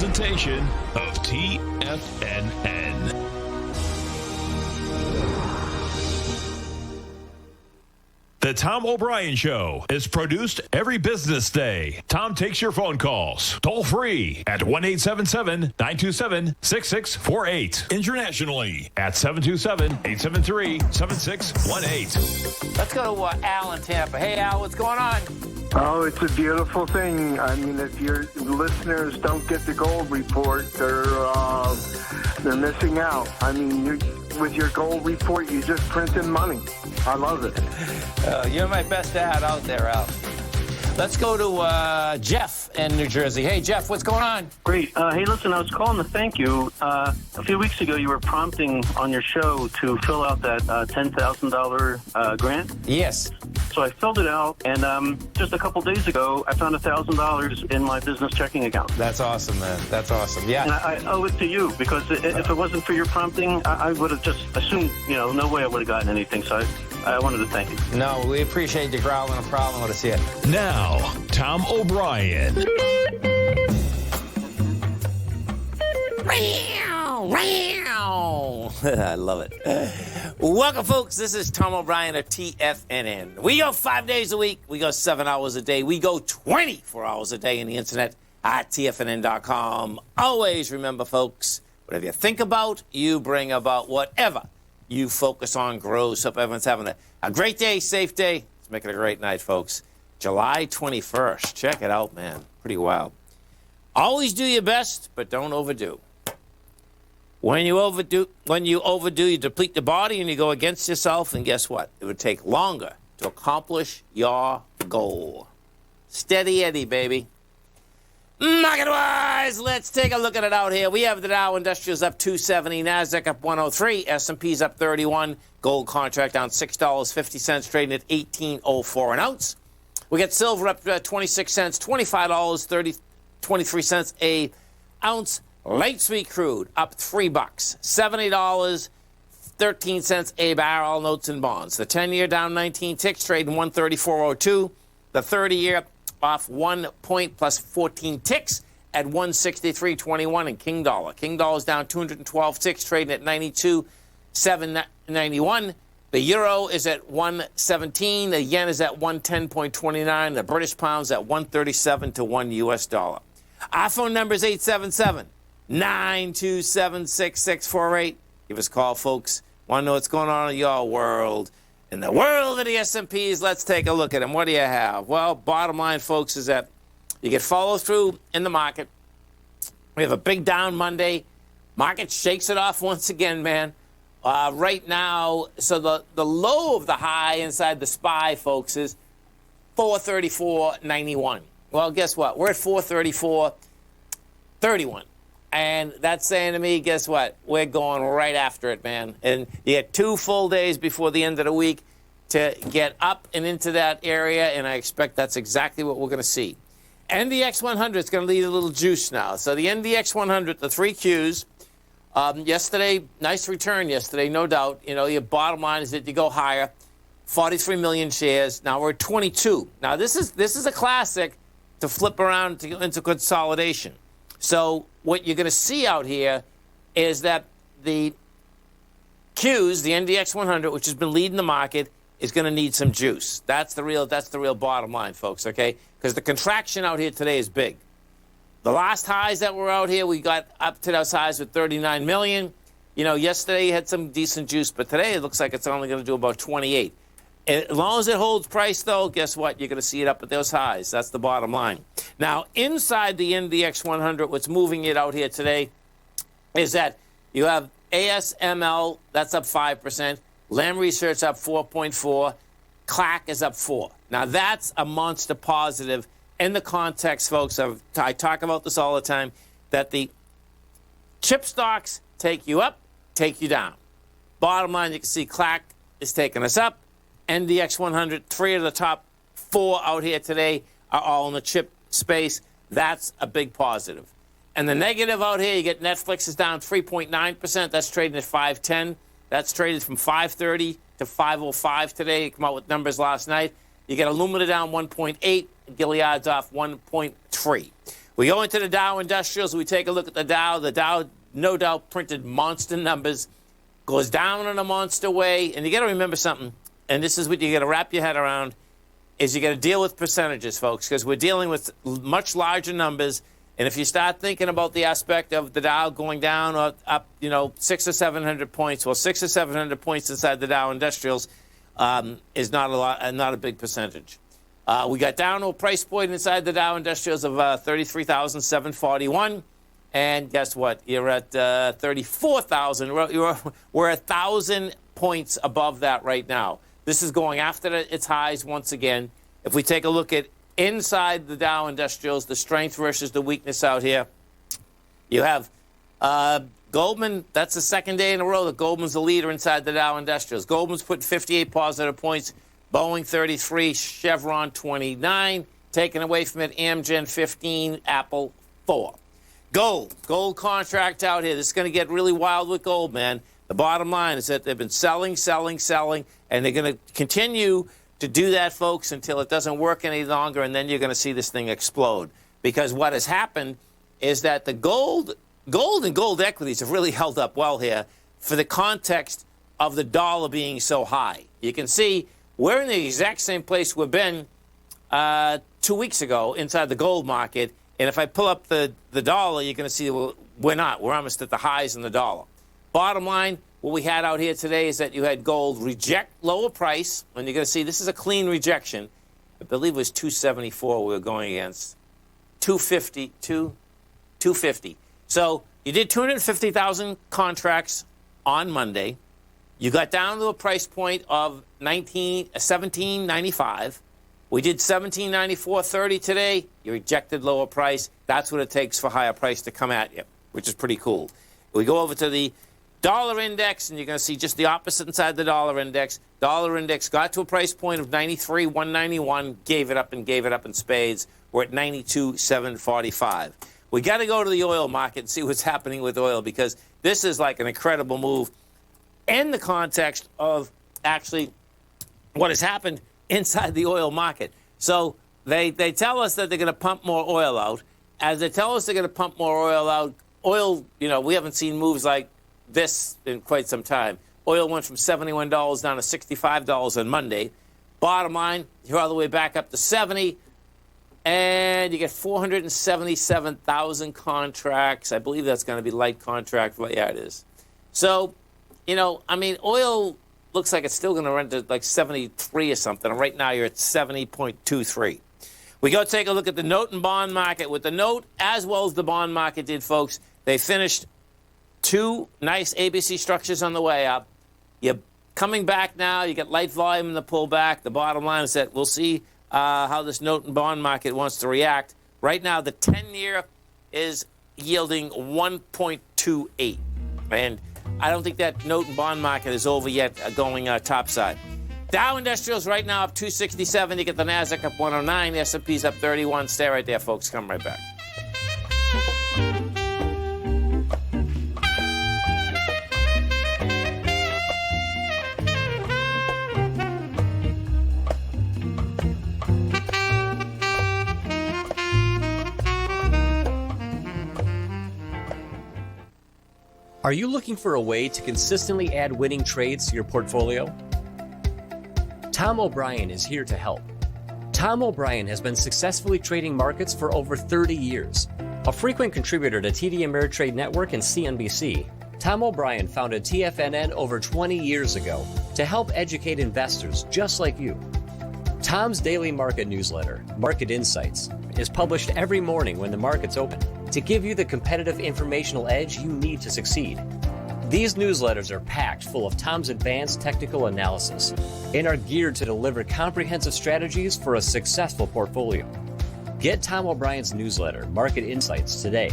presentation of TFNN. The Tom O'Brien Show is produced every business day. Tom takes your phone calls toll free at 1-877-927-6648. Internationally at 727-873-7618. Let's go to Al in Tampa. Hey, Al, what's going on? Oh, it's a beautiful thing. I mean, if your listeners don't get the gold report, they're missing out. I mean, with your gold report, you just printing money. I love it. You're my best ad out there, Al. Let's go to Jeff in New Jersey. Hey, Jeff, what's going on? Great. Hey, listen, I was calling to thank you. A few weeks ago, you were prompting on your show to fill out that $10,000 grant. Yes. So I filled it out, and just a couple days ago, I found $1,000 in my business checking account. That's awesome, man. That's awesome. Yeah. And I owe it to you, because if it wasn't for your prompting, I would have just assumed, no way I would have gotten anything. So I wanted to thank you. No, we appreciate you growling a problem with us here. Now, Tom O'Brien. I love it. Welcome, folks. This is Tom O'Brien of TFNN. We go 5 days a week. We go 7 hours a day. We go 24 hours a day on the internet at TFNN.com. Always remember, folks, whatever you think about, you bring about. Whatever you focus on grows. Hope everyone's having a great day, safe day. Let's make it a great night, folks. July 21st. Check it out, man. Pretty wild. Always do your best, but don't overdo. When you overdo, you deplete the body and you go against yourself, and guess what? It would take longer to accomplish your goal. Steady Eddie, baby. Market-wise, let's take a look at it out here. We have the Dow Industrials up 270, NASDAQ up 103, S&P's up 31, gold contract down $6.50, trading at $18.04 an ounce. We got silver up 26 cents, $25.23 a ounce. Light sweet crude up $3, $70.13 a barrel. Notes and bonds. The 10-year down 19 ticks, trading 134.02. The 30-year off 1 point plus 14 ticks at 163.21. And King Dollar. King Dollar's down 212 ticks, trading at 92.791. The euro is at 117. The yen is at 110.29. The British pound's at 137 to 1 U.S. dollar. Our phone number is 877-927-6648. Give us a call, folks. Want to know what's going on in your world? In the world of the S&Ps, let's take a look at them. What do you have? Well, bottom line, folks, is that you get follow through in the market. We have a big down Monday. Market shakes it off once again, man. Right now, so the low of the high inside the SPY, folks, is 434.91. Well, guess what? We're at 434.31. And that's saying to me, guess what? We're going right after it, man. And you get 2 full days before the end of the week to get up and into that area, and I expect that's exactly what we're going to see. NDX 100 is going to lead a little juice now. So the NDX 100, the 3 Qs, yesterday, nice return yesterday, no doubt. Your bottom line is that you go higher, 43 million shares. Now we're at 22. Now this is a classic to flip around into consolidation. So what you're going to see out here is that the Qs, the NDX 100, which has been leading the market, is going to need some juice. That's the real bottom line, folks, okay? Because the contraction out here today is big. The last highs that were out here, we got up to those highs with 39 million. Yesterday you had some decent juice, but today it looks like it's only going to do about 28. As long as it holds price, though, guess what? You're going to see it up at those highs. That's the bottom line. Now, inside the NDX 100, what's moving it out here today is that you have ASML, that's up 5%. Lam Research up 4.4. CLAC is up 4. Now, that's a monster positive in the context, folks, of, I talk about this all the time, that the chip stocks take you up, take you down. Bottom line, you can see CLAC is taking us up. NDX 100, 3 of the top 4 out here today are all in the chip space. That's a big positive. And the negative out here, you get Netflix is down 3.9%. That's trading at 510. That's traded from 530 to 505 today. It came out with numbers last night. You get Illumina down 1.8. Gilead's off 1.3. We go into the Dow Industrials. We take a look at the Dow. The Dow, no doubt, printed monster numbers. Goes down in a monster way. And you got to remember something, and this is what you got to wrap your head around, is you got to deal with percentages, folks, because we're dealing with much larger numbers. And if you start thinking about the aspect of the Dow going down or up, 600 or 700 points, well, 600 or 700 points inside the Dow Industrials is not a big percentage. We got down to a price point inside the Dow Industrials of 33,741. And guess what? You're at 34,000. We're 1,000 points above that right now. This is going after its highs once again. If we take a look at inside the Dow Industrials, the strength versus the weakness out here, you have Goldman. That's the second day in a row that Goldman's the leader inside the Dow Industrials. Goldman's put 58 positive points, Boeing 33, Chevron 29, taken away from it, Amgen 15, Apple 4. Gold contract out here. This is going to get really wild with gold, man. The bottom line is that they've been selling, and they're going to continue to do that, folks, until it doesn't work any longer, and then you're going to see this thing explode. Because what has happened is that the gold and gold equities have really held up well here for the context of the dollar being so high. You can see we're in the exact same place we've been 2 weeks ago inside the gold market. And if I pull up the dollar, you're going to see we're not. We're almost at the highs in the dollar. Bottom line, what we had out here today is that you had gold reject lower price. And you're going to see this is a clean rejection. I believe it was 274 we were going against. 250. So you did 250,000 contracts on Monday. You got down to a price point of $17.95. We did $17.94.30 today. You rejected lower price. That's what it takes for higher price to come at you, which is pretty cool. We go over to the dollar index, and you're going to see just the opposite inside the dollar index. Dollar index got to a price point of 93.191, gave it up in spades. We're at 92.745. We got to go to the oil market and see what's happening with oil, because this is like an incredible move in the context of actually what has happened inside the oil market. So they tell us that they're going to pump more oil out. As they tell us they're going to pump more oil out, we haven't seen moves like this in quite some time. Oil went from $71 down to $65 on Monday. Bottom line, you're all the way back up to 70, and you get 477,000 contracts. I believe that's going to be light contract. Yeah, it is. So, oil looks like it's still going to run to like 73 or something. And right now you're at 70.23. We go take a look at the note and bond market. With the note as well as the bond market did, folks, they finished two nice ABC structures on the way up. You're coming back now. You get light volume in the pullback. The bottom line is that we'll see how this note and bond market wants to react. Right now, the 10-year is yielding 1.28. And I don't think that note and bond market is over yet, going topside. Dow Industrials right now up 267. You get the Nasdaq up 109. The S&P's up 31. Stay right there, folks. Come right back. Are you looking for a way to consistently add winning trades to your portfolio? Tom O'Brien is here to help. Tom O'Brien has been successfully trading markets for over 30 years. A frequent contributor to TD Ameritrade Network and CNBC, Tom O'Brien founded TFNN over 20 years ago to help educate investors just like you. Tom's daily market newsletter, Market Insights, is published every morning when the market's open to give you the competitive informational edge you need to succeed. These newsletters are packed full of Tom's advanced technical analysis and are geared to deliver comprehensive strategies for a successful portfolio. Get Tom O'Brien's newsletter, Market Insights, today,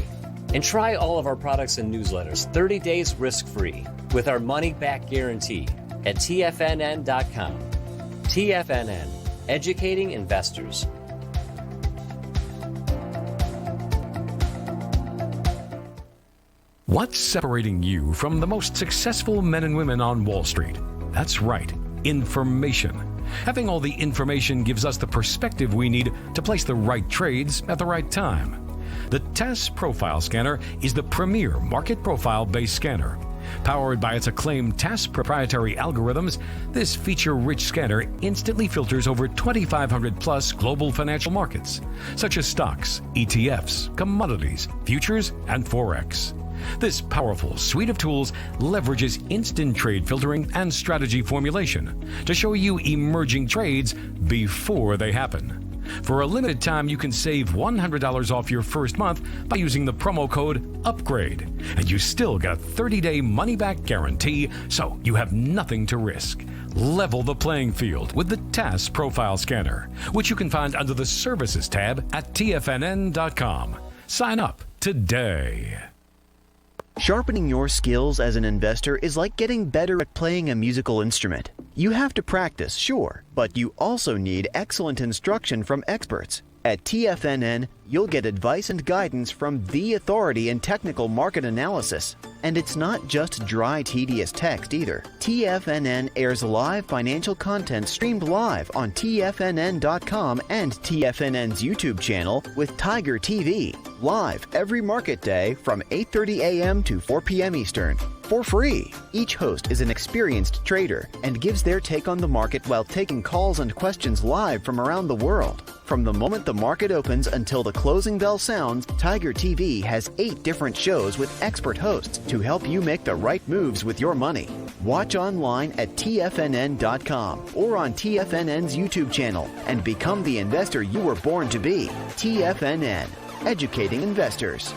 and try all of our products and newsletters 30 days risk-free with our money-back guarantee at TFNN.com. TFNN, educating investors. What's separating you from the most successful men and women on Wall Street? That's right, information. Having all the information gives us the perspective we need to place the right trades at the right time. The TAS Profile Scanner is the premier market profile-based scanner. Powered by its acclaimed TAS proprietary algorithms, this feature-rich scanner instantly filters over 2,500 plus global financial markets, such as stocks, ETFs, commodities, futures, and Forex. This powerful suite of tools leverages instant trade filtering and strategy formulation to show you emerging trades before they happen. For a limited time, you can save $100 off your first month by using the promo code UPGRADE. And you still get a 30-day money-back guarantee, so you have nothing to risk. Level the playing field with the TAS Profile Scanner, which you can find under the Services tab at TFNN.com. Sign up today. Sharpening your skills as an investor is like getting better at playing a musical instrument. You have to practice, sure, but you also need excellent instruction from experts. At TFNN, you'll get advice and guidance from the authority in technical market analysis. And it's not just dry, tedious text either. TFNN airs live financial content streamed live on TFNN.com and TFNN's YouTube channel with Tiger TV, live every market day from 8:30 a.m. to 4 p.m. Eastern, for free. Each host is an experienced trader and gives their take on the market while taking calls and questions live from around the world. From the moment the market opens until the closing bell sounds, Tiger TV has 8 different shows with expert hosts to help you make the right moves with your money. Watch online at TFNN.com or on TFNN's YouTube channel and become the investor you were born to be. TFNN, educating investors.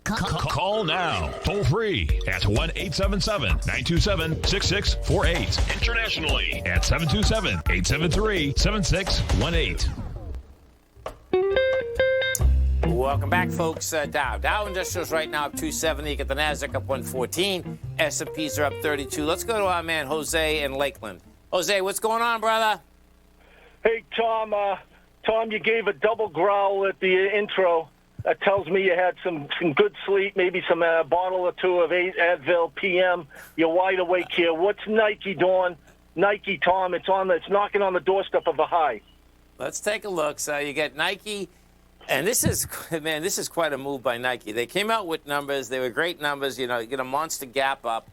Call now, toll free at 1-877-927-6648. Internationally at 727-873-7618. Welcome back, folks. Dow Industrials right now up 270. You get the Nasdaq up 114. S&Ps are up 32. Let's go to our man Jose in Lakeland. Jose, what's going on, brother? Hey, Tom. Tom, you gave a double growl at the intro. That tells me you had some good sleep, maybe some bottle or two of Advil PM. You're wide awake here. What's Nike doing? Nike, Tom, it's knocking on the doorstep of a high. Let's take a look. So you get Nike, and this is quite a move by Nike. They came out with numbers. They were great numbers. You know, you get a monster gap up.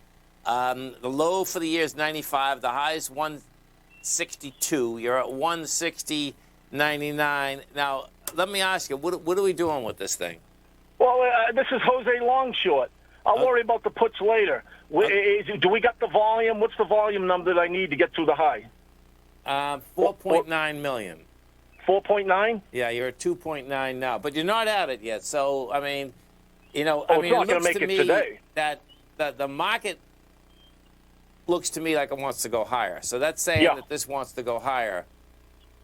The low for the year is 95. The high is 162. You're at 160.99. Now, let me ask you, what are we doing with this thing? Well, this is Jose Longshort. I'll worry about the puts later. Do we got the volume? What's the volume number that I need to get through the high? 4.9 million. 4.9? Yeah, you're at 2.9 now, but you're not at it yet. So, I mean, it's not going to make it today. That the market looks to me like it wants to go higher. So that's saying that this wants to go higher,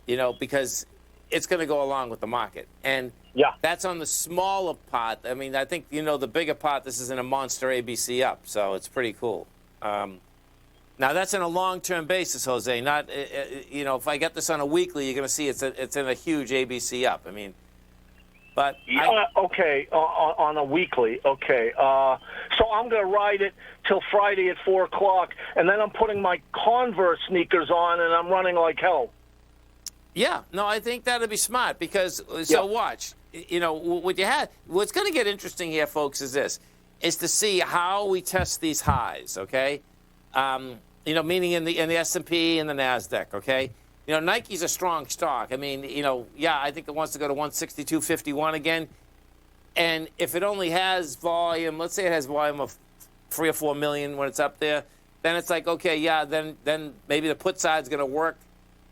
because it's going to go along with the market. And that's on the smaller part. I mean, I think, the bigger part, this is in a monster ABC up, so it's pretty cool. Now, that's on a long-term basis, Jose. Not, if I get this on a weekly, you're going to see it's in a huge ABC up. I mean, but... okay, on a weekly, okay. So I'm going to ride it till Friday at 4 o'clock, and then I'm putting my Converse sneakers on, and I'm running like hell. Yeah, no, I think that'd be smart because, so watch, what's going to get interesting here, folks, is to see how we test these highs, okay? Meaning in the S&P and the NASDAQ, okay? Nike's a strong stock. I mean, I think it wants to go to 162.51 again. And if it only has volume, let's say it has volume of 3 or 4 million when it's up there, then it's like, okay, then maybe the put side's going to work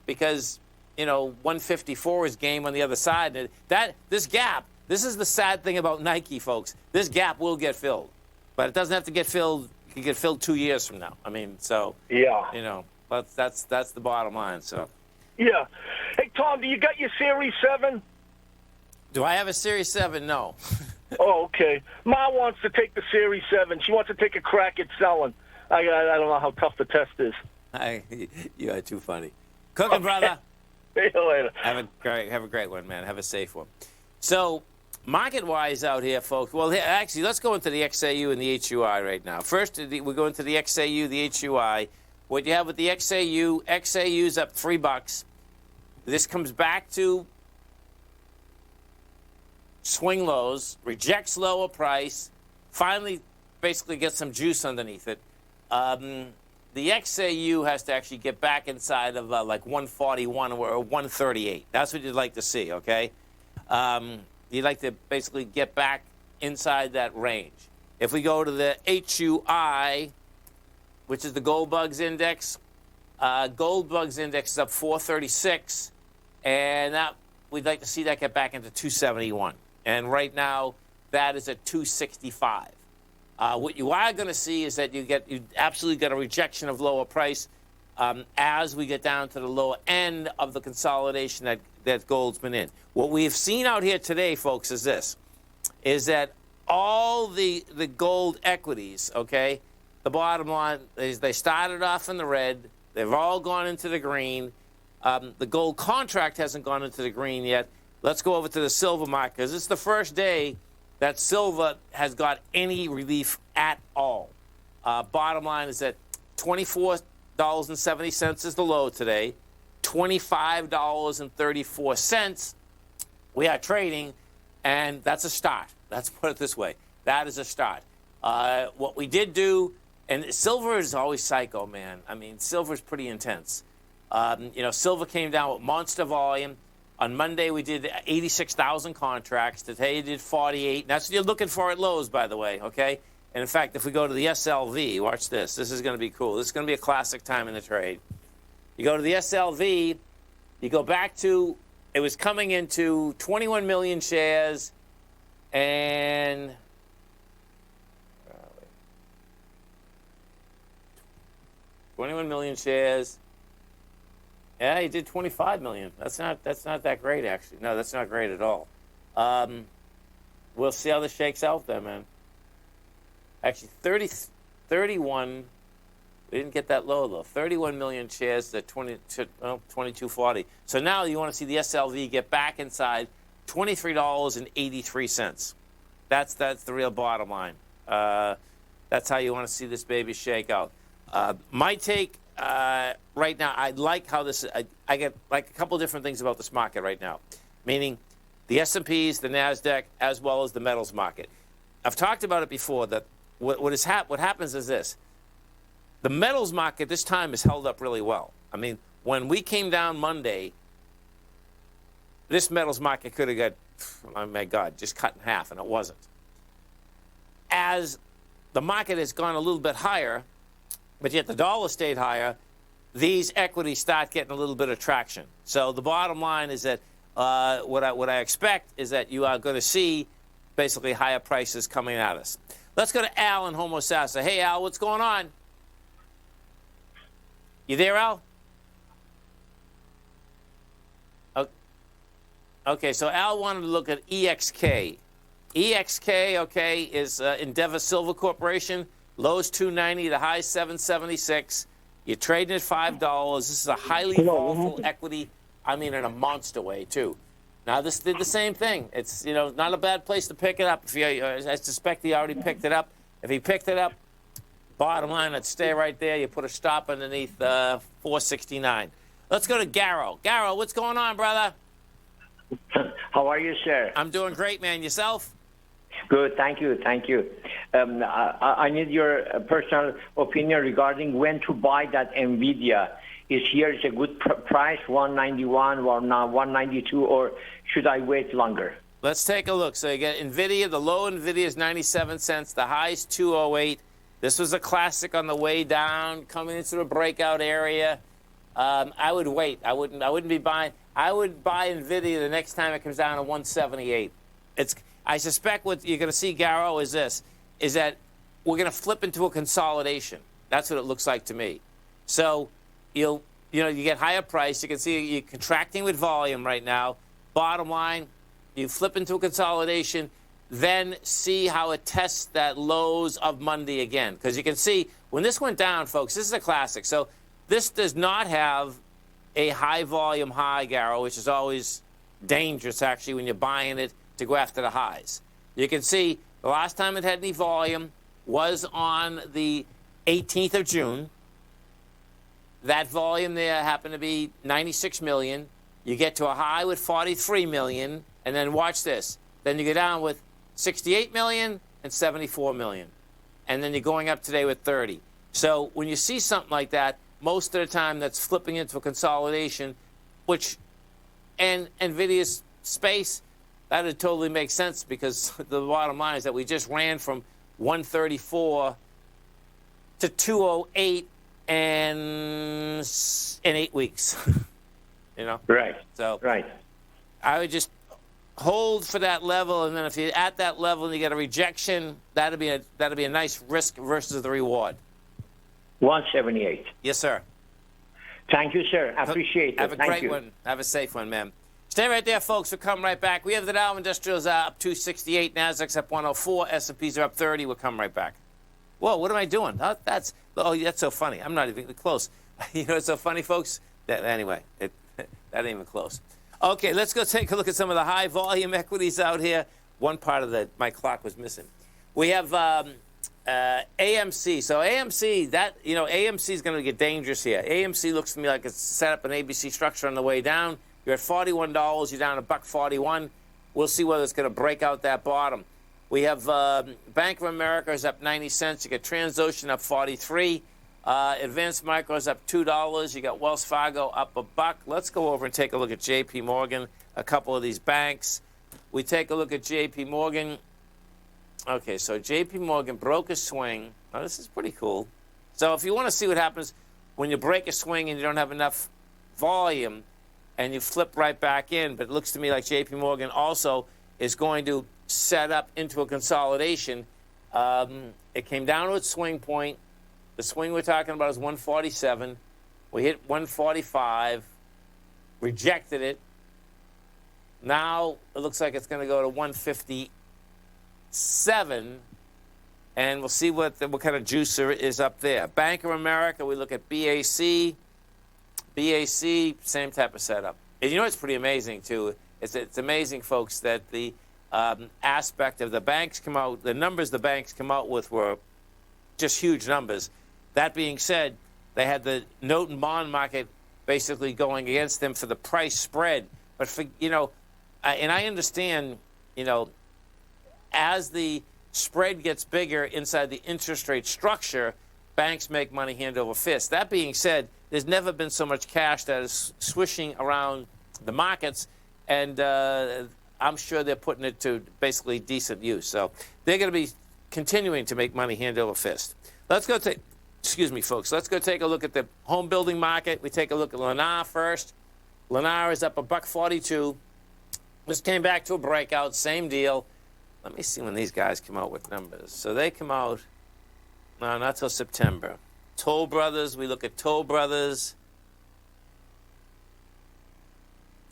because... 154 is game on the other side. And this gap, this is the sad thing about Nike, folks. This gap will get filled, but it doesn't have to get filled. It can get filled 2 years from now. I mean, so that's the bottom line. So yeah. Hey Tom, do you got your Series 7? Do I have a Series 7? No. Oh, okay. Ma wants to take the Series 7. She wants to take a crack at selling. I don't know how tough the test is. You are too funny. Cooking, brother. See you later. Have a great one, man. Have a safe one. So, market-wise out here, folks. Well, actually, let's go into the XAU and the HUI right now. First, we're going to the XAU, the HUI. What you have with the XAU's up $3. This comes back to swing lows, rejects lower price, finally basically gets some juice underneath it. The XAU has to actually get back inside of like 141 or 138. That's what you'd like to see, okay? You'd like to basically get back inside that range. If we go to the HUI, which is the Gold Bugs Index, Gold Bugs Index is up 436, and that we'd like to see that get back into 271. And right now, that is at 265. What you are going to see is that you absolutely get a rejection of lower price as we get down to the lower end of the consolidation that gold's been in. What we've seen out here today, folks, is this, is that all the gold equities, okay, the bottom line is they started off in the red. They've all gone into the green. The gold contract hasn't gone into the green yet. Let's go over to the silver market, because this is the first day that silver has got any relief at all. Bottom line is that $24.70 is the low today. $25.34 we are trading, and that's a start. Let's put it this way. That is a start. What we did do, and silver is always psycho, man. I mean, silver is pretty intense. Silver came down with monster volume. On Monday, we did 86,000 contracts. Today, you did 48. That's what you're looking for at lows, by the way, okay? And in fact, if we go to the SLV, watch this. This is going to be cool. This is going to be a classic time in the trade. You go to the SLV, you go back to, it was coming into 21 million shares, and 21 million shares. Yeah, he did 25 million. That's not that great, actually. No, that's not great at all. We'll see how this shakes out then, man. Actually, 31. We didn't get that low, though. 31 million shares at 22.40. So now you want to see the SLV get back inside $23.83. That's the real bottom line. That's how you want to see this baby shake out. My take right now, I like how this. I get like a couple different things about this market right now, meaning the S&Ps, the Nasdaq, as well as the metals market. I've talked about it before. That what happens is this: the metals market this time has held up really well. I mean, when we came down Monday, this metals market could have got, oh my God, just cut in half, and it wasn't. As the market has gone a little bit higher, but yet the dollar stayed higher, these equities start getting a little bit of traction. So the bottom line is that what I expect is that you are going to see basically higher prices coming at us. Let's go to Al in Homosassa. Hey, Al, what's going on? You there, Al? Okay, so Al wanted to look at EXK. EXK, okay, is Endeavor Silver Corporation. Lows 290, the high 776. You're trading at $5. This is a highly volatile equity. I mean, in a monster way too. Now this did the same thing. It's not a bad place to pick it up. I suspect he already picked it up. If he picked it up, bottom line, I'd stay right there. You put a stop underneath 469. Let's go to Garrow. Garrow, what's going on, brother? How are you, sir? I'm doing great, man. Yourself? Good, thank you. I need your personal opinion regarding when to buy that NVIDIA. Is a good price, 191 or now 192, or should I wait longer? Let's take a look. So you get NVIDIA. The low NVIDIA is 97 cents. The high is 208. This was a classic on the way down, coming into the breakout area. I would wait. I wouldn't be buying. I would buy NVIDIA the next time it comes down to 178. I suspect what you're going to see, Garrow, is that we're going to flip into a consolidation. That's what it looks like to me. So you get higher price. You can see you're contracting with volume right now. Bottom line, you flip into a consolidation, then see how it tests that lows of Monday again. Because you can see when this went down, folks, this is a classic. So this does not have a high volume high, Garrow, which is always dangerous, actually, when you're buying it to go after the highs. You can see the last time it had any volume was on the 18th of June. That volume there happened to be 96 million. You get to a high with 43 million, and then watch this. Then you go down with 68 million and 74 million. And then you're going up today with 30. So when you see something like that, most of the time that's flipping into a consolidation, which, and NVIDIA's space, that would totally make sense, because the bottom line is that we just ran from 134 to 208 in 8 weeks. You know? Right. So right. I would just hold for that level, and then if you're at that level and you get a rejection, that'd be a nice risk versus the reward. 178. Yes, sir. Thank you, sir. I appreciate it. Have a great one. Have a safe one, man. Stay right there, folks. We'll come right back. We have the Dow Industrials up 268, Nasdaq's up 104, S&P's are up 30. We'll come right back. Whoa, what am I doing? That's so funny. I'm not even close. You know what's so funny, folks? Anyway, that ain't even close. Okay, let's go take a look at some of the high volume equities out here. One part of my clock was missing. We have AMC. So AMC, AMC is going to get dangerous here. AMC looks to me like it's set up an ABC structure on the way down. You're at $41. You're down $1.41. We'll see whether it's going to break out that bottom. We have Bank of America is up 90 cents. You got Transocean up 43. Advanced Micro is up $2. You got Wells Fargo up $1. Let's go over and take a look at J.P. Morgan, a couple of these banks. We take a look at J.P. Morgan. Okay, so J.P. Morgan broke a swing. Oh, this is pretty cool. So if you want to see what happens when you break a swing and you don't have enough volume and you flip right back in, but it looks to me like J.P. Morgan also is going to set up into a consolidation. It came down to its swing point. The swing we're talking about is 147. We hit 145, rejected it. Now it looks like it's going to go to 157, and we'll see what kind of juice there is up there. Bank of America, we look at BAC. BAC, same type of setup. And you know what's pretty amazing, too? It's amazing, folks, that the aspect of the banks come out, the numbers the banks come out with were just huge numbers. That being said, they had the note and bond market basically going against them for the price spread. But, and I understand, as the spread gets bigger inside the interest rate structure, banks make money hand over fist. That being said, there's never been so much cash that is swishing around the markets, and I'm sure they're putting it to basically decent use. So they're going to be continuing to make money hand over fist. Let's go take, folks. Let's go take a look at the home building market. We take a look at Lennar first. Lennar is up $1.42. This came back to a breakout, same deal. Let me see when these guys come out with numbers. So they come out, no, not till September. Toll Brothers, we look at Toll Brothers.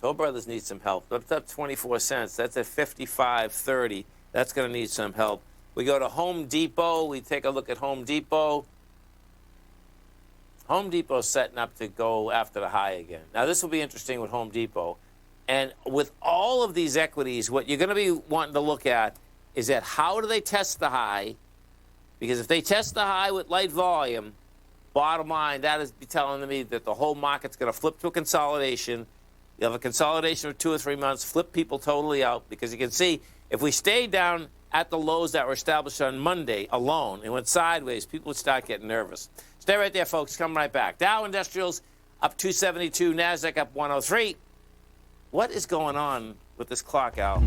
Toll Brothers needs some help. That's up 24 cents. That's at 55.30. That's going to need some help. We go to Home Depot. We take a look at Home Depot. Home Depot's setting up to go after the high again. Now, this will be interesting with Home Depot. And with all of these equities, what you're going to be wanting to look at is that how do they test the high? Because if they test the high with light volume, bottom line, that is telling me that the whole market's going to flip to a consolidation. You have a consolidation of 2 or 3 months, flip people totally out, because you can see if we stayed down at the lows that were established on Monday alone and went sideways, people would start getting nervous. Stay right there, folks. Come right back. Dow Industrials up 272, Nasdaq up 103. What is going on with this clock, Al?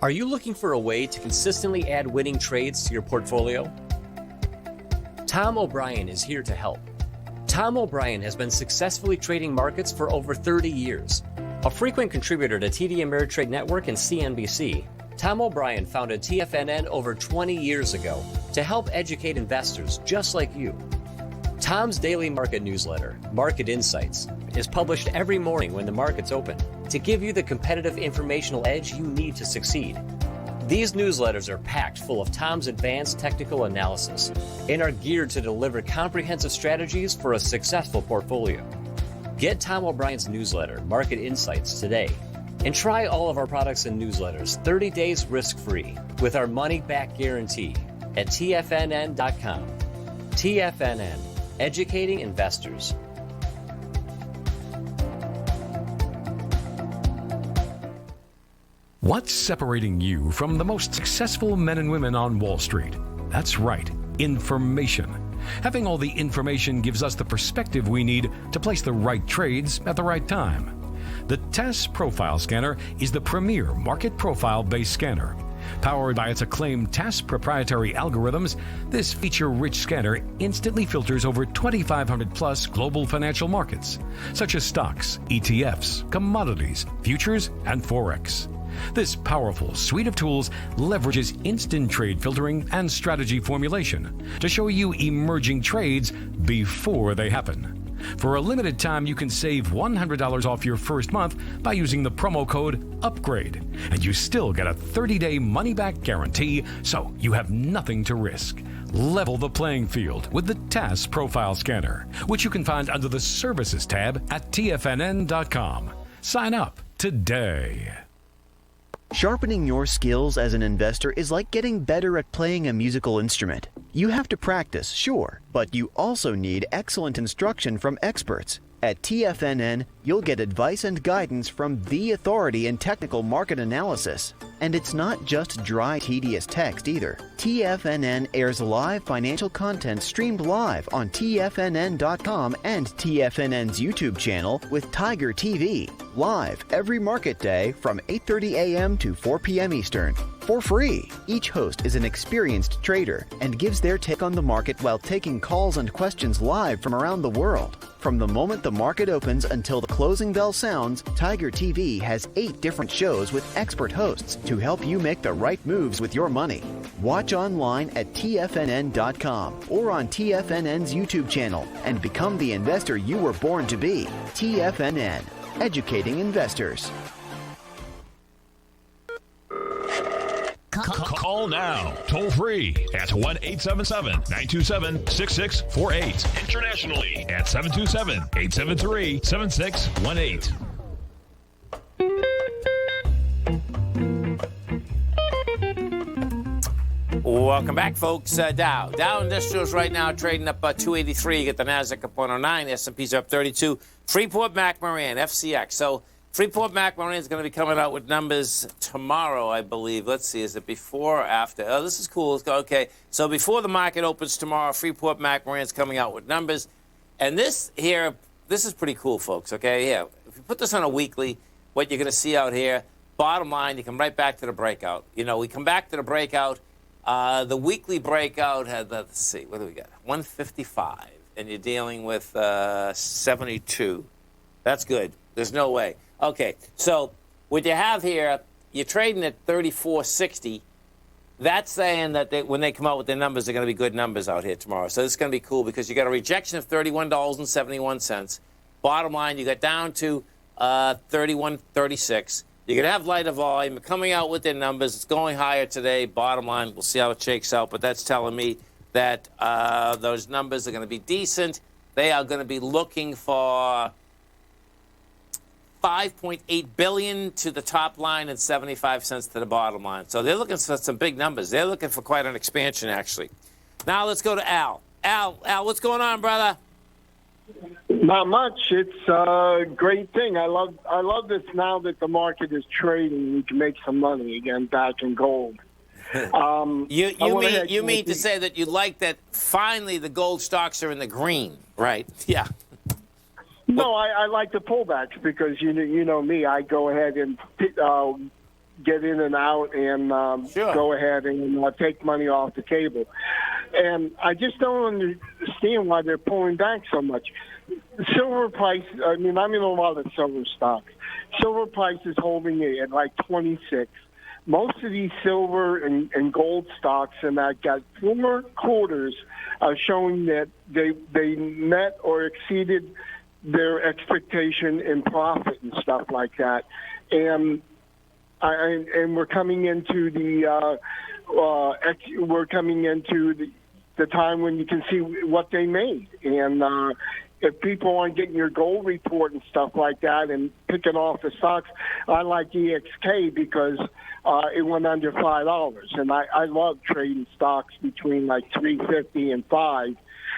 Are you looking for a way to consistently add winning trades to your portfolio? Tom O'Brien is here to help. Tom O'Brien has been successfully trading markets for over 30 years. A frequent contributor to TD Ameritrade Network and CNBC, Tom O'Brien founded TFNN over 20 years ago to help educate investors just like you. Tom's daily market newsletter, Market Insights, is published every morning when the markets open to give you the competitive informational edge you need to succeed. These newsletters are packed full of Tom's advanced technical analysis and are geared to deliver comprehensive strategies for a successful portfolio. Get Tom O'Brien's newsletter, Market Insights, today, and try all of our products and newsletters 30 days risk-free with our money-back guarantee at TFNN.com. TFNN, educating investors. What's separating you from the most successful men and women on Wall Street? That's right, information. Having all the information gives us the perspective we need to place the right trades at the right time. The TAS Profile Scanner is the premier market profile-based scanner. Powered by its acclaimed TAS proprietary algorithms, this feature-rich scanner instantly filters over 2,500 plus global financial markets, such as stocks, ETFs, commodities, futures, and Forex. This powerful suite of tools leverages instant trade filtering and strategy formulation to show you emerging trades before they happen. For a limited time, you can save $100 off your first month by using the promo code UPGRADE, and you still get a 30-day money-back guarantee, so you have nothing to risk. Level the playing field with the TAS Profile Scanner, which you can find under the Services tab at TFNN.com. Sign up today. Sharpening your skills as an investor is like getting better at playing a musical instrument. You have to practice, sure, but you also need excellent instruction from experts. At TFNN, you'll get advice and guidance from the authority in technical market analysis. And it's not just dry, tedious text either. TFNN airs live financial content streamed live on TFNN.com and TFNN's YouTube channel with Tiger TV, live every market day from 8:30 a.m. to 4 p.m. Eastern, for free. Each host is an experienced trader and gives their take on the market while taking calls and questions live from around the world. From the moment the market opens until the closing bell sounds, Tiger TV has 8 different shows with expert hosts to help you make the right moves with your money. Watch online at TFNN.com or on TFNN's YouTube channel and become the investor you were born to be. TFNN, educating investors. Call now, toll free at 1-877-927-6648. Internationally at 727-873-7618. Welcome back, folks. Dow Industrials right now trading up 283. You get the Nasdaq up 109. S&P's up 32. Freeport-McMoRan, FCX. So Freeport-McMoRan is going to be coming out with numbers tomorrow, I believe. Let's see, is it before or after? Oh, this is cool. Okay, so before the market opens tomorrow, Freeport-McMoRan is coming out with numbers. And this here, this is pretty cool, folks, okay? Yeah, if you put this on a weekly, what you're going to see out here, bottom line, you come right back to the breakout. You know, we come back to the breakout. The weekly breakout had, let's see, what do we got? 155, and you're dealing with 72. That's good. There's no way. Okay, so what you have here, you're trading at 34.60. That's saying that when they come out with their numbers, they're going to be good numbers out here tomorrow. So this is going to be cool because you got a rejection of $31.71. Bottom line, you got down to 31.36. You're going to have lighter volume. Coming out with their numbers. It's going higher today. Bottom line, we'll see how it shakes out. But that's telling me that those numbers are going to be decent. They are going to be looking for $5.8 billion to the top line and 75 cents to the bottom line. So they're looking for some big numbers. They're looking for quite an expansion, actually. Now let's go to Al. Al, what's going on, brother? Not much. It's a great thing. I love this now that the market is trading. We can make some money again back in gold. You mean to say that you like that finally the gold stocks are in the green, right? Yeah. No, I like the pullbacks because you know me. I go ahead and get in and out and go ahead and take money off the table. And I just don't understand why they're pulling back so much. Silver price, I mean, I'm in a lot of silver stocks. Silver price is holding it at like 26. Most of these silver and gold stocks, and I got 4 quarters showing that they met or exceeded their expectation in profit and stuff like that. And and we're coming into the time when you can see what they made. And if people aren't getting your gold report and stuff like that and picking off the stocks, I like EXK because it went under $5. And I love trading stocks between like $3.50 and $5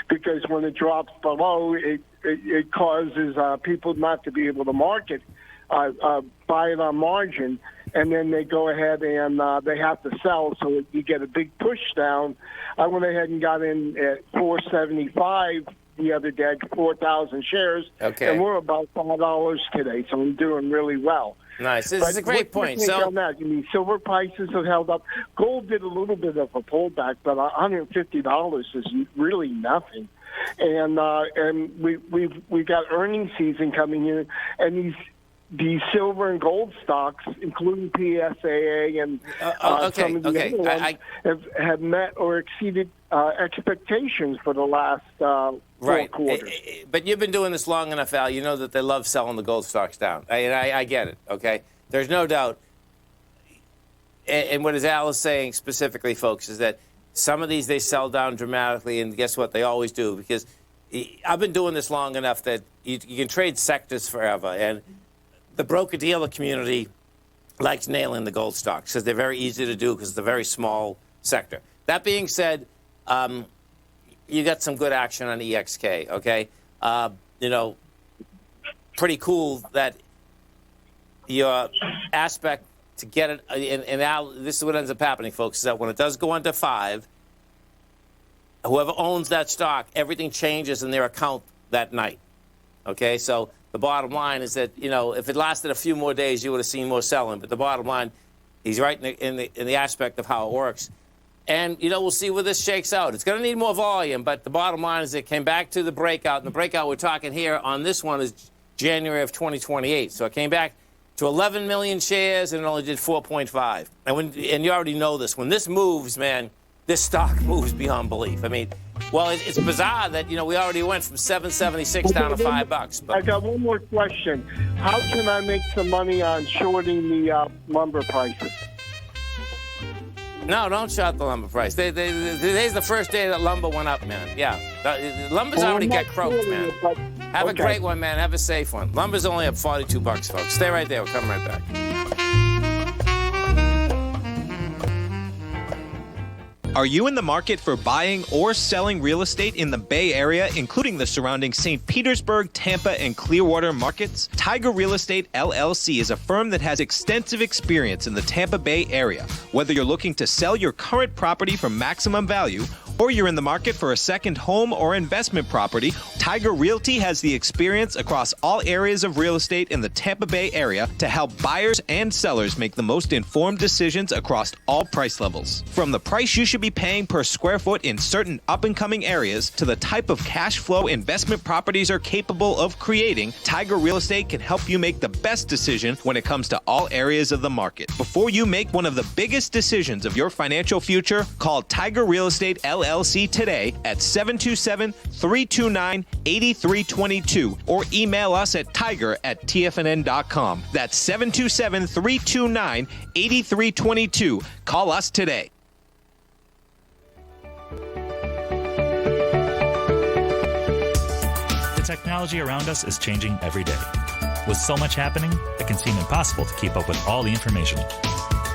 because when it drops below, it causes people not to be able to market, buy it on margin, and then they go ahead and they have to sell, so you get a big push down. I went ahead and got in at $4.75 the other day, 4,000 shares, and we're about $5 today, so I'm doing really well. Nice. This is a great point. So, silver prices have held up. Gold did a little bit of a pullback, but $150 is really nothing. And we got earnings season coming in, and these silver and gold stocks, including PSAA and some of the other ones, have met or exceeded expectations for the last 4 quarters. But you've been doing this long enough, Al. You know that they love selling the gold stocks down. I get it, okay? There's no doubt. And what Al is saying specifically, folks, is that some of these they sell down dramatically, and guess what? They always do, because I've been doing this long enough that you can trade sectors forever. And the broker-dealer community likes nailing the gold stocks because they're very easy to do because it's a very small sector. That being said, you got some good action on EXK, okay? Pretty cool that your aspect to get it, and now this is what ends up happening, folks, is that when it does go under 5, whoever owns that stock, everything changes in their account that night, okay? So the bottom line is that, if it lasted a few more days, you would have seen more selling. But the bottom line, he's right in the aspect of how it works. And, we'll see where this shakes out. It's going to need more volume, but the bottom line is it came back to the breakout. And the breakout we're talking here on this one is January of 2028. So it came back to 11 million shares and it only did 4.5. And you already know this. When this moves, man, this stock moves beyond belief. I mean, well, it's bizarre that, we already went from $7.76 down to $5. But I got one more question. How can I make some money on shorting the lumber prices? No, don't short the lumber price. Today's the first day that lumber went up, man. Yeah. Lumber's already got croaked, man. Have a great one, man. Have a safe one. Lumber's only up $42, folks. Stay right there. We'll come right back. Are you in the market for buying or selling real estate in the Bay Area, including the surrounding St. Petersburg, Tampa, and Clearwater markets? Tiger Real Estate LLC is a firm that has extensive experience in the Tampa Bay area. Whether you're looking to sell your current property for maximum value, or you're in the market for a second home or investment property, Tiger Realty has the experience across all areas of real estate in the Tampa Bay area to help buyers and sellers make the most informed decisions across all price levels. From the price you should be paying per square foot in certain up-and-coming areas to the type of cash flow investment properties are capable of creating, Tiger Real Estate can help you make the best decision when it comes to all areas of the market. Before you make one of the biggest decisions of your financial future, call Tiger Real Estate LLC today at 727-329-8322 or email us at tiger@tfnn.com. That's 727-329-8322. Call us today. The technology around us is changing every day. With so much happening, it can seem impossible to keep up with all the information.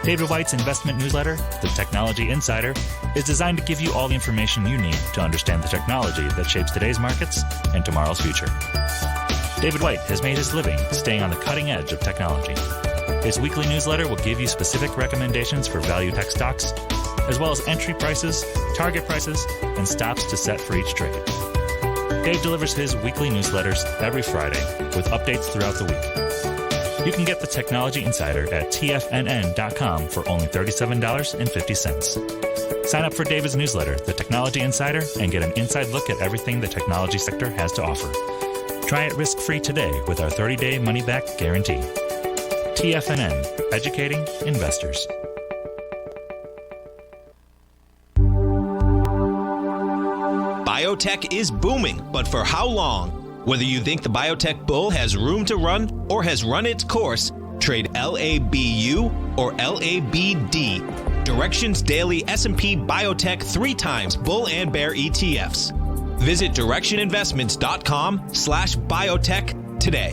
David White's investment newsletter, The Technology Insider, is designed to give you all the information you need to understand the technology that shapes today's markets and tomorrow's future. David White has made his living staying on the cutting edge of technology. His weekly newsletter will give you specific recommendations for value tech stocks, as well as entry prices, target prices, and stops to set for each trade. Dave delivers his weekly newsletters every Friday with updates throughout the week. You can get the Technology Insider at TFNN.com for only $37.50. Sign up for David's newsletter, The Technology Insider, and get an inside look at everything the technology sector has to offer. Try it risk-free today with our 30-day money-back guarantee. TFNN, educating investors. Biotech is booming, but for how long? Whether you think the biotech bull has room to run or has run its course, Trade LABU or LABD. Directions Daily S&P Biotech 3 times bull and bear ETFs. Visit directioninvestments.com/biotech today.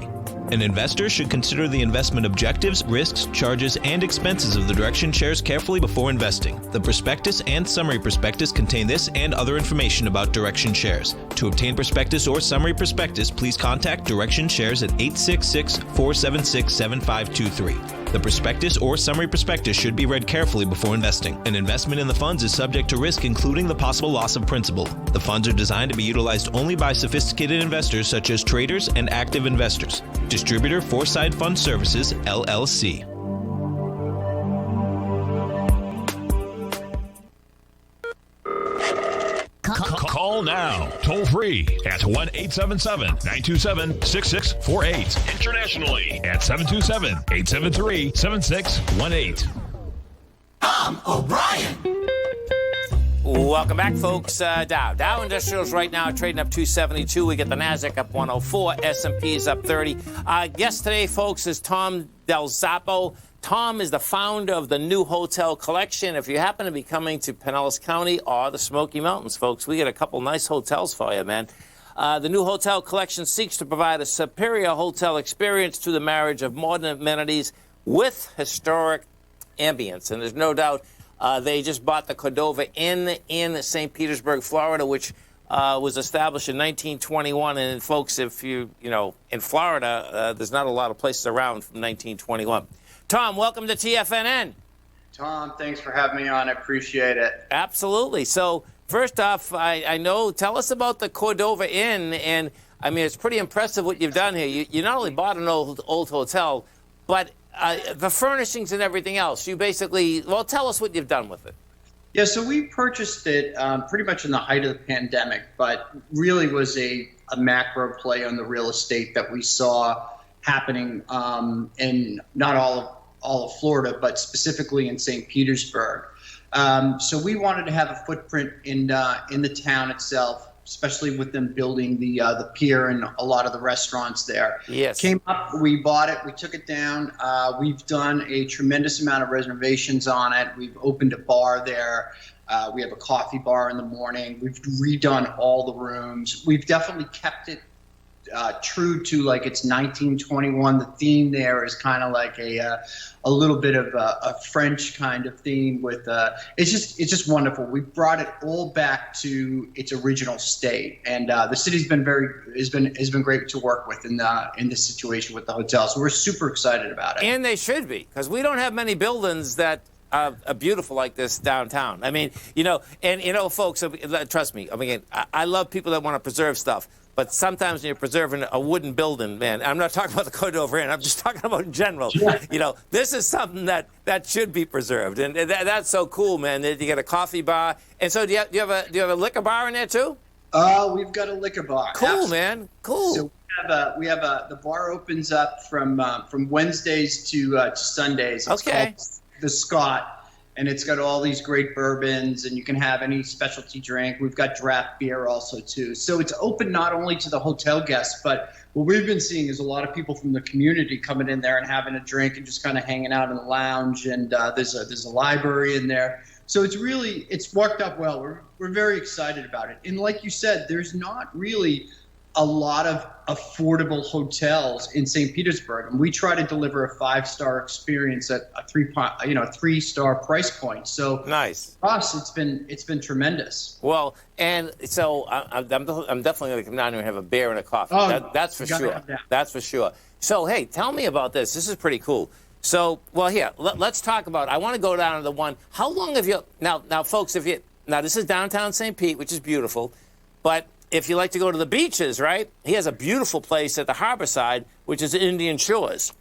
An investor should consider the investment objectives, risks, charges, and expenses of the Direction shares carefully before investing. The prospectus and summary prospectus contain this and other information about Direction shares. To obtain prospectus or summary prospectus, please contact Direction shares at 866-476-7523. The prospectus or summary prospectus should be read carefully before investing. An investment in the funds is subject to risk, including the possible loss of principal. The funds are designed to be utilized only by sophisticated investors such as traders and active investors. Distributor Foreside Fund Services, LLC. Call now, toll free at 1-877-927-6648. Internationally at 727-873-7618. Tom O'Brien. Welcome back, folks. Dow Industrials right now trading up 272. We get the Nasdaq up 104. S&P is up 30. Guest today, folks, is Tom Del Zappo. Tom is the founder of the New Hotel Collection. If you happen to be coming to Pinellas County or the Smoky Mountains, folks, we got a couple nice hotels for you, man. The New Hotel Collection seeks to provide a superior hotel experience through the marriage of modern amenities with historic ambience. And there's no doubt they just bought the Cordova Inn in St. Petersburg, Florida, which was established in 1921. And, folks, if you know, in Florida, there's not a lot of places around from 1921. Tom, welcome to TFNN. Tom, thanks for having me on. I appreciate it. Absolutely. So, first off, I know, tell us about the Cordova Inn. And, I mean, it's pretty impressive what you've done here. You not only bought an old hotel, but the furnishings and everything else. You basically, well, tell us what you've done with it. Yeah, so we purchased it pretty much in the height of the pandemic, but really was a macro play on the real estate that we saw happening in not all of Florida, but specifically in St. Petersburg. So we wanted to have a footprint in the town itself, especially with them building the pier and a lot of the restaurants there. Yes. Came up, we bought it, we took it down. We've done a tremendous amount of reservations on it. We've opened a bar there. We have a coffee bar in the morning. We've redone all the rooms. We've definitely kept it true to like it's 1921. The theme there is kind of like a little bit of a French kind of theme with it's just wonderful. We brought it all back to its original state, and the city's been has been great to work with in this situation with the hotel. So we're super excited about it. And they should be, because we don't have many buildings that are beautiful like this downtown. I mean, folks, trust me. I mean, I love people that want to preserve stuff. But sometimes when you're preserving a wooden building, man, I'm not talking about the Cordova Inn. I'm just talking about in general. Yeah. This is something that should be preserved, and that's so cool, man. You get a coffee bar, and so do you have a liquor bar in there too? We've got a liquor bar. Cool, Absolutely. Man. Cool. So the bar opens up from Wednesdays to Sundays. It's called the Scott. And it's got all these great bourbons, and you can have any specialty drink. We've got draft beer also, too. So it's open not only to the hotel guests, but what we've been seeing is a lot of people from the community coming in there and having a drink and just kind of hanging out in the lounge. And there's a library in there. So it's worked out well. We're very excited about it. And like you said, there's not really a lot of affordable hotels in St. Petersburg, and we try to deliver a 5-star experience at a 3-star price point. So nice. For us, it's been tremendous. Well, and so I'm definitely going to come down here and have a beer and a coffee. Oh, that's for sure. That's for sure. So hey, tell me about this. This is pretty cool. So here, let's talk about. I want to go down to the one. How long have you now, folks? This is downtown St. Pete, which is beautiful, but if you like to go to the beaches, right? He has a beautiful place at the harbor side, which is Indian Shores.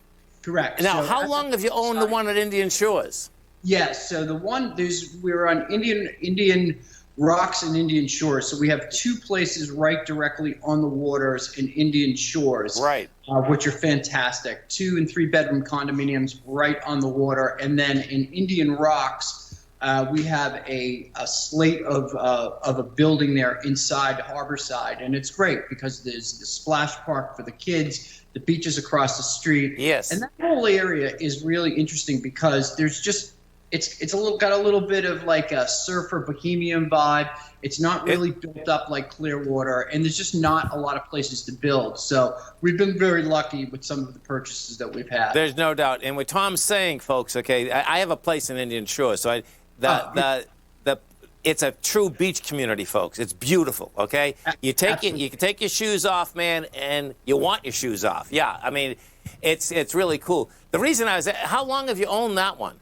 Correct. Now, how long have you owned the one at Indian Shores? Yes. So the one we're on Indian Rocks and Indian Shores. So we have 2 places right directly on the waters in Indian Shores, right? Which are fantastic. 2- and 3-bedroom condominiums right on the water, and then in Indian Rocks. We have a slate of a building there inside Harborside, and it's great because there's the splash park for the kids, the beaches across the street. Yes. And that whole area is really interesting because there's just it's got a little bit of like a surfer bohemian vibe. It's not really built up like Clearwater, and there's just not a lot of places to build. So we've been very lucky with some of the purchases that we've had. There's no doubt. And what Tom's saying, folks, okay, I have a place in Indian Shore, so it's a true beach community, folks. It's beautiful, okay? You can take your shoes off, man, and you want your shoes off. Yeah, I mean, it's really cool. The reason how long have you owned that one?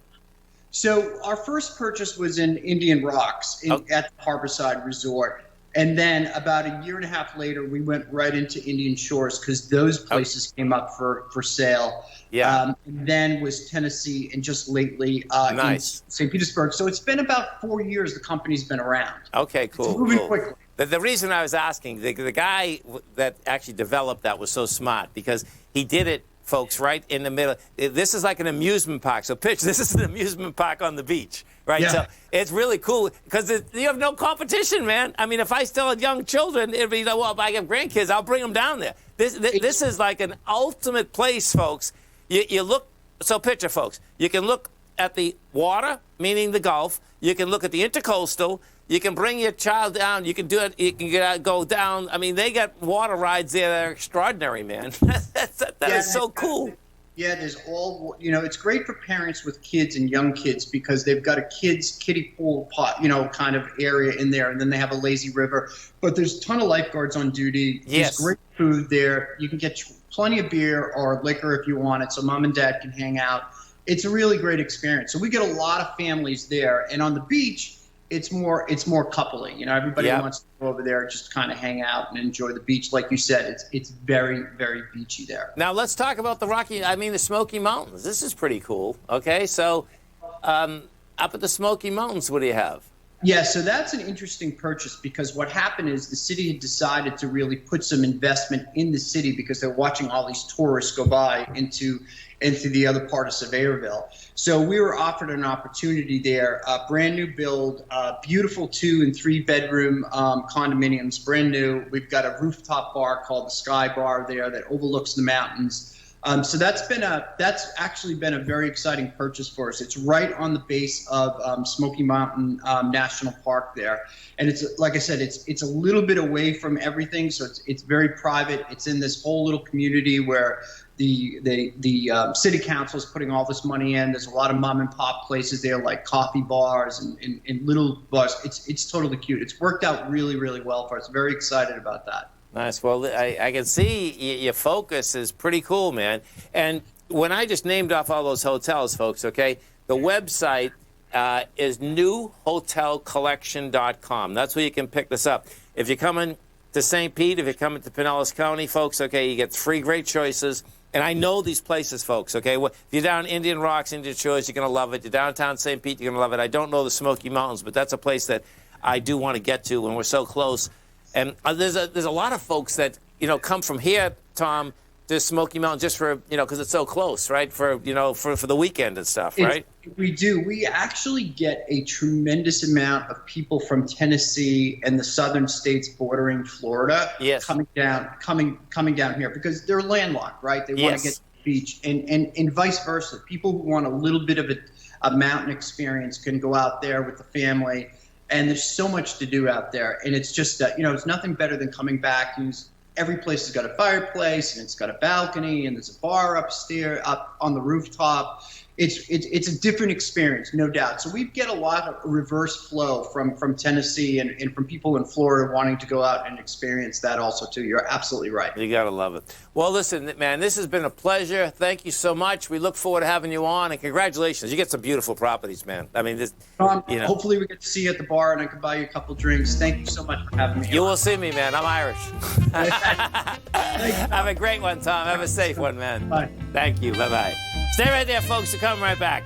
So our first purchase was in Indian Rocks at the Harborside Resort. And then about a year and a half later, we went right into Indian Shores because those places came up for sale. Yeah. And then was Tennessee, and just lately in St. Petersburg. So it's been about 4 years the company's been around. Okay, cool. It's moving quickly. The reason I was asking, the guy that actually developed that was so smart because he did it, folks, right in the middle. This is like an amusement park. So this is an amusement park on the beach, right? Yeah. So it's really cool because you have no competition, man. I mean, if I still had young children, it'd be like, well, if I have grandkids, I'll bring them down there. This is like an ultimate place, folks. You look, so picture, folks, you can look at the water, meaning the Gulf. You can look at the intercoastal. You can bring your child down. You can do it. You can go down. I mean, they got water rides there that are extraordinary, man. that is so cool. Yeah, there's it's great for parents with kids and young kids because they've got a kiddie pool kind of area in there, and then they have a lazy river. But there's a ton of lifeguards on duty. Yes. There's great food there. You can get plenty of beer or liquor if you want it, so mom and dad can hang out. It's a really great experience. So we get a lot of families there, and on the beach, it's more coupling. Everybody wants to go over there and just kind of hang out and enjoy the beach. Like you said, it's very, very beachy there. Now let's talk about the Smoky Mountains. This is pretty cool. Okay, so up at the Smoky Mountains, what do you have? Yeah, so that's an interesting purchase because what happened is the city had decided to really put some investment in the city because they're watching all these tourists go by into the other part of Surveyorville. So we were offered an opportunity there, a brand new build, beautiful 2- and 3-bedroom condominiums, brand new. We've got a rooftop bar called the Sky Bar there that overlooks the mountains. So that's actually been a very exciting purchase for us. It's right on the base of Smoky Mountain National Park there, and it's like I said, it's a little bit away from everything, so it's very private. It's in this whole little community where the city council is putting all this money in. There's a lot of mom and pop places there, like coffee bars and little bars. It's totally cute. It's worked out really, really well for us. Very excited about that. Nice. Well, I can see your focus is pretty cool, man. And when I just named off all those hotels, folks, okay, the website is newhotelcollection.com. That's where you can pick this up. If you're coming to St. Pete, if you're coming to Pinellas County, folks, okay, you get 3 great choices. And I know these places, folks, okay? Well, if you're down Indian Rocks, Indian Shores, you're going to love it. You're downtown St. Pete, you're going to love it. I don't know the Smoky Mountains, but that's a place that I do want to get to when we're so close. And there's a lot of folks that, come from here, Tom, to Smoky Mountain just for, because it's so close, right? For the weekend and stuff, right? We do. We actually get a tremendous amount of people from Tennessee and the southern states bordering Florida coming down here because they're landlocked, right? They want to get to the beach and vice versa. People who want a little bit of a mountain experience can go out there with the family. And there's so much to do out there. And it's just, it's nothing better than coming back. Every place has got a fireplace, and it's got a balcony, and there's a bar upstairs, up on the rooftop. It's a different experience, no doubt. So we get a lot of reverse flow from Tennessee and from people in Florida wanting to go out and experience that also, too. You're absolutely right. You got to love it. Well, listen, man, this has been a pleasure. Thank you so much. We look forward to having you on, and congratulations. You get some beautiful properties, man. I mean, hopefully we get to see you at the bar, and I can buy you a couple drinks. Thank you so much for having me. You will see me, man. I'm Irish. Have a great one, Tom. Have a safe one, man. Bye. Thank you. Bye-bye. Stay right there, folks. We'll come right back.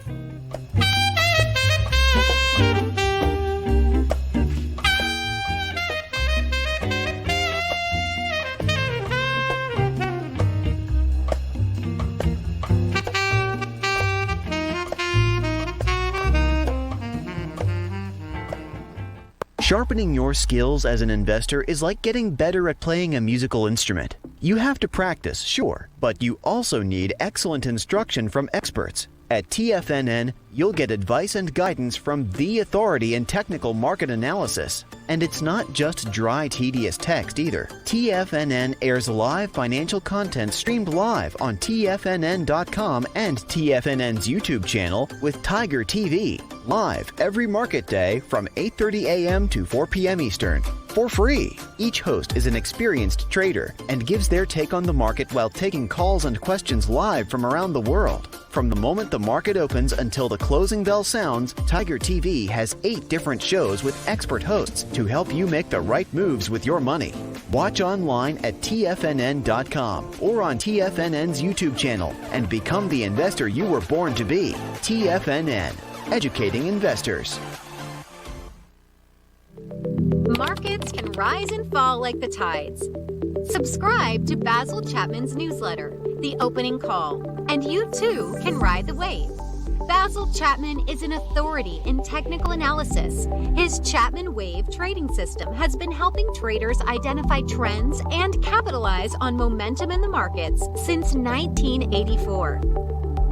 Sharpening your skills as an investor is like getting better at playing a musical instrument. You have to practice, sure, but you also need excellent instruction from experts. At TFNN, you'll get advice and guidance from the authority in technical market analysis. And it's not just dry, tedious text either. TFNN airs live financial content streamed live on TFNN.com and TFNN's YouTube channel with Tiger TV, live every market day from 8:30 a.m. to 4 p.m. Eastern. For free. Each host is an experienced trader and gives their take on the market while taking calls and questions live from around the world. From the moment the market opens until the closing bell sounds, Tiger TV has 8 different shows with expert hosts to help you make the right moves with your money. Watch online at TFNN.com or on TFNN's YouTube channel and become the investor you were born to be. TFNN, educating investors. Markets can rise and fall like the tides. Subscribe to Basil Chapman's newsletter, The Opening Call, and you too can ride the wave. Basil Chapman is an authority in technical analysis. His Chapman Wave trading system has been helping traders identify trends and capitalize on momentum in the markets since 1984.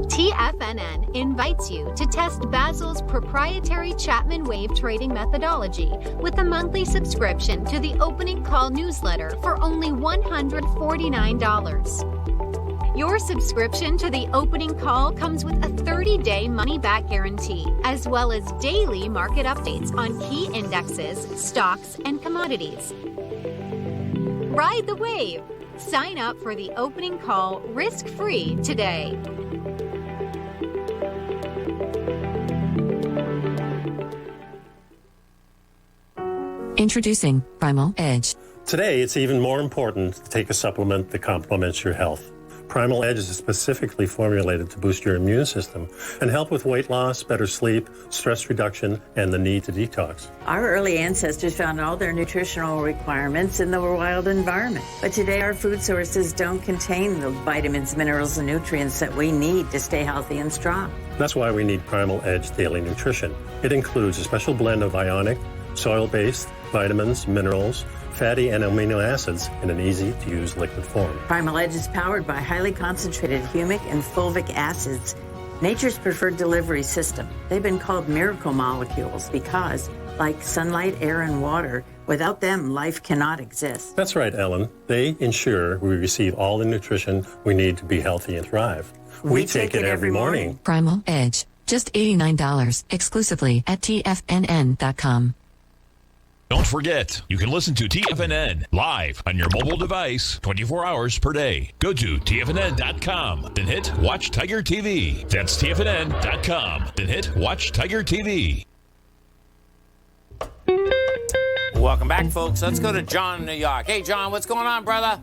TFNN invites you to test Basil's proprietary Chapman Wave trading methodology with a monthly subscription to the Opening Call newsletter for only $149. Your subscription to the Opening Call comes with a 30-day money-back guarantee, as well as daily market updates on key indexes, stocks, and commodities. Ride the wave! Sign up for the Opening Call risk-free today. Introducing Primal Edge. Today, it's even more important to take a supplement that complements your health. Primal Edge is specifically formulated to boost your immune system and help with weight loss, better sleep, stress reduction, and the need to detox. Our early ancestors found all their nutritional requirements in the wild environment. But today, our food sources don't contain the vitamins, minerals, and nutrients that we need to stay healthy and strong. That's why we need Primal Edge Daily Nutrition. It includes a special blend of ionic, soil-based vitamins, minerals, fatty and amino acids in an easy-to-use liquid form. Primal Edge is powered by highly concentrated humic and fulvic acids, nature's preferred delivery system. They've been called miracle molecules because, like sunlight, air, and water, without them, life cannot exist. That's right, Ellen. They ensure we receive all the nutrition we need to be healthy and thrive. We take it every morning. Primal Edge, just $89, exclusively at TFNN.com. Don't forget, you can listen to TFNN live on your mobile device 24 hours per day. Go to TFNN.com, then hit Watch Tiger TV. That's TFNN.com, then hit Watch Tiger TV. Welcome back, folks. Let's go to John in New York. Hey, John, what's going on, brother?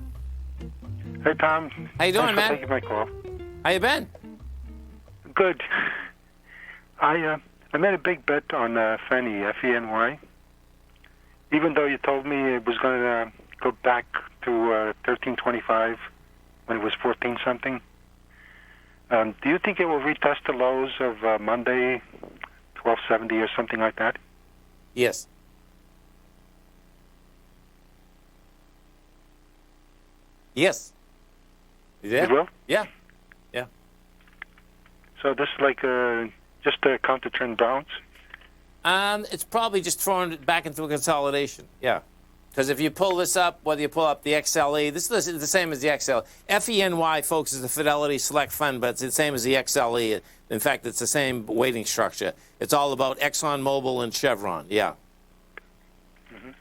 Hey, Tom. How you doing, man? Thanks for taking my call. How you been? Good. I made a big bet on Fenny, F-E-N-Y. Even though you told me it was going to go back to 1325 when it was 14-something. Do you think it will retest the lows of Monday, 1270 or something like that? Yes. Yes. You there? It will? Yeah. Yeah. So this is like just a counter-trend bounce? It's probably just throwing it back into a consolidation. Yeah. Because if you pull this up, whether you pull up the XLE, this is the same as the XLE. FENY, folks, is the Fidelity Select Fund, but it's the same as the XLE. In fact, it's the same weighting structure. It's all about ExxonMobil and Chevron. Yeah. Mm-hmm.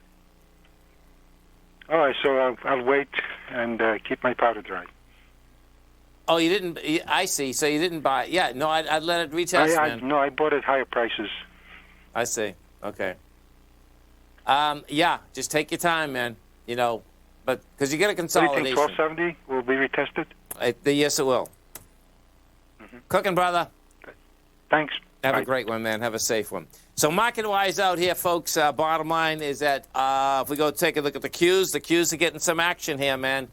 All right, so I'll wait and keep my powder dry. Oh, you didn't? I see. So you didn't buy? Yeah. No, I'd let it retest, man. No, I bought at higher prices. I see. Okay. Yeah, just take your time, man. You know, but because you get a consolidation. What do you think, 1270 will be retested? Yes, it will. Mm-hmm. Cooking, brother. Thanks. Have Bye. a great one, man. Have a safe one. So market-wise out here, folks, bottom line is that if we go take a look at the Qs are getting some action here, man.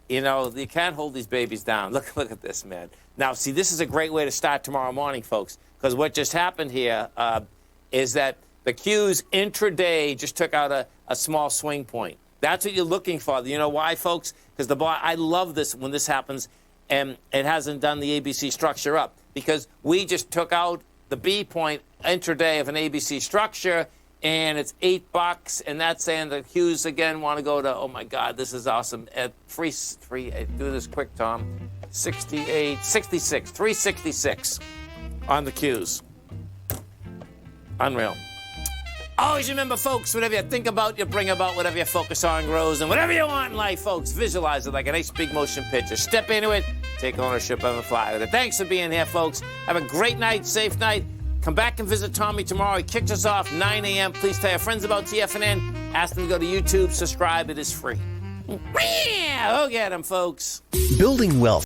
You know, you can't hold these babies down. Look at this, man. Now, see, this is a great way to start tomorrow morning, folks, because what just happened here is that The Qs intraday just took out a small swing point. That's what you're looking for. You know why, folks? Because I love this when this happens and it hasn't done the ABC structure up. Because we just took out the B point intraday of an ABC structure, and it's $8, and that's saying the Qs again want to go to, oh my God, this is awesome. At free, do this quick, Tom. 366 on the Qs. Unreal. Always remember, folks, whatever you think about, you bring about. Whatever you focus on grows. And whatever you want in life, folks, visualize it like a nice big motion picture. Step into it. Take ownership of the fly with it. Thanks for being here, folks. Have a great night, safe night. Come back and visit Tommy tomorrow. He kicks us off 9 a.m. Please tell your friends about TFNN. Ask them to go to YouTube. Subscribe. It is free. Go get them, folks. Building wealth